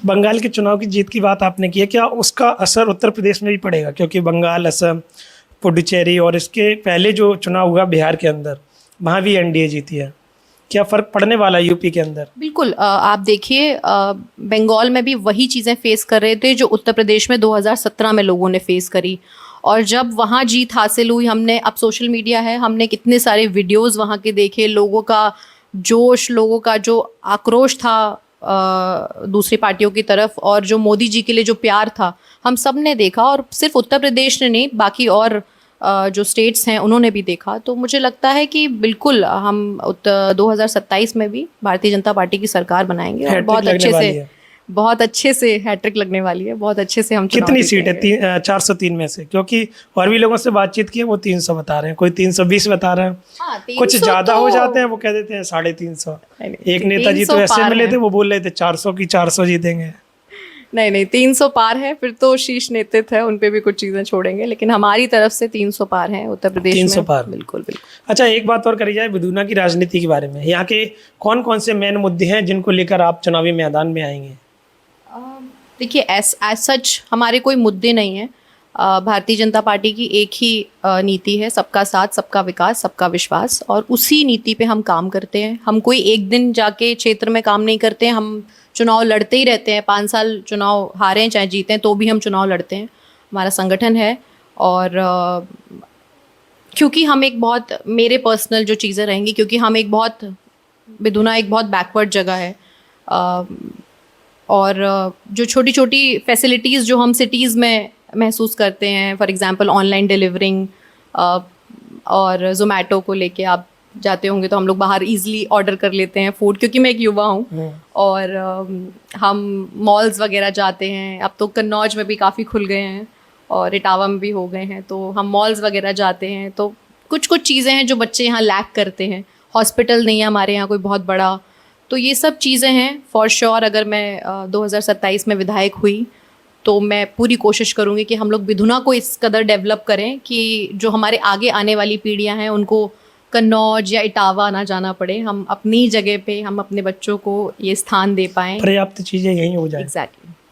बंगाल के चुनाव की जीत की बात आपने की है, क्या उसका असर उत्तर प्रदेश में भी पड़ेगा? क्योंकि बंगाल, असम, पुडुचेरी और इसके पहले जो चुनाव हुआ बिहार के अंदर, वहाँ भी एनडीए जीती है। क्या फ़र्क पड़ने वाला है यूपी के अंदर? बिल्कुल। आप देखिए, बंगाल में भी वही चीज़ें फेस कर रहे थे जो उत्तर प्रदेश में 2017 में लोगों ने फेस करी। और जब वहाँ जीत हासिल हुई, हमने, अब सोशल मीडिया है, हमने कितने सारे वीडियोस वहाँ के देखे, लोगों का जोश, लोगों का जो आक्रोश था दूसरी पार्टियों की तरफ, और जो मोदी जी के लिए जो प्यार था, हम सब ने देखा। और सिर्फ उत्तर प्रदेश ने नहीं, बाकी और जो स्टेट्स हैं उन्होंने भी देखा। तो मुझे लगता है कि बिल्कुल हम 2027 में भी भारतीय जनता पार्टी की सरकार बनाएंगे, और हैट्रिक लगने वाली है। बहुत अच्छे से हैट्रिक लगने वाली है, बहुत अच्छे से हम चुनाव कितनी सीट है? जीतेंगे। 403 में से? क्योंकि और भी लोगों से बातचीत की है, वो 300 बता रहे हैं, कोई 320 बता रहे हैं। हाँ, कुछ 300 ज़्यादा तो हो जाते हैं, वो कह देते हैं 350। नहीं, एक नेताजी तो 300 ऐसे पार मिले है। थे, वो बोल रहे थे 400 की 400 जीतेंगे। नहीं, 300 पार है। फिर तो शीर्ष नेतृत्व है, उन पे भी कुछ चीज़ें छोड़ेंगे, लेकिन हमारी तरफ से 300 पार है उत्तर प्रदेश 300 में। पार। बिल्कुल बिल्कुल। अच्छा, एक बात और करी जाए विधुना की राजनीति के बारे में। यहाँ के कौन कौन से मेन मुद्दे हैं जिनको लेकर आप चुनावी मैदान में आएंगे? देखिए, एज सच हमारे कोई मुद्दे नहीं हैं। भारतीय जनता पार्टी की एक ही नीति है, सबका साथ, सबका विकास, सबका विश्वास, और उसी नीति पे हम काम करते हैं। हम कोई एक दिन जाके क्षेत्र में काम नहीं करते हैं, हम चुनाव लड़ते ही रहते हैं। 5 साल चुनाव हारें चाहे जीतें, तो भी हम चुनाव लड़ते हैं। हमारा संगठन है। और क्योंकि हम एक बहुत, मेरे पर्सनल जो चीज़ें रहेंगी, क्योंकि हम एक बहुत, बिधुना एक बहुत बैकवर्ड जगह है, और जो छोटी छोटी फैसिलिटीज़ जो हम सिटीज़ में महसूस करते हैं, फॉर एग्जांपल ऑनलाइन डिलीवरिंग, और ज़ोमैटो को लेके आप जाते होंगे तो हम लोग बाहर इजीली ऑर्डर कर लेते हैं फूड, क्योंकि मैं एक युवा हूँ। और हम मॉल्स वगैरह जाते हैं, अब तो कन्नौज में भी काफ़ी खुल गए हैं और इटावा में भी हो गए हैं, तो हम मॉल्स वगैरह जाते हैं। तो कुछ कुछ चीज़ें हैं जो बच्चे यहाँ लैक करते हैं। हॉस्पिटल नहीं है हमारे यहाँ कोई बहुत बड़ा। तो ये सब चीज़ें हैं। फॉर श्योर अगर मैं 2027 में विधायक हुई तो मैं पूरी कोशिश करूँगी कि हम लोग बिधुना को इस कदर डेवलप करें कि जो हमारे आगे आने वाली पीढ़ियाँ हैं उनको कन्नौज या इटावा ना जाना पड़े। हम अपनी जगह पे हम अपने बच्चों को ये स्थान दे पाएँ। पर्याप्त चीज़ें यहीं हो जाए। एग्जैक्टली।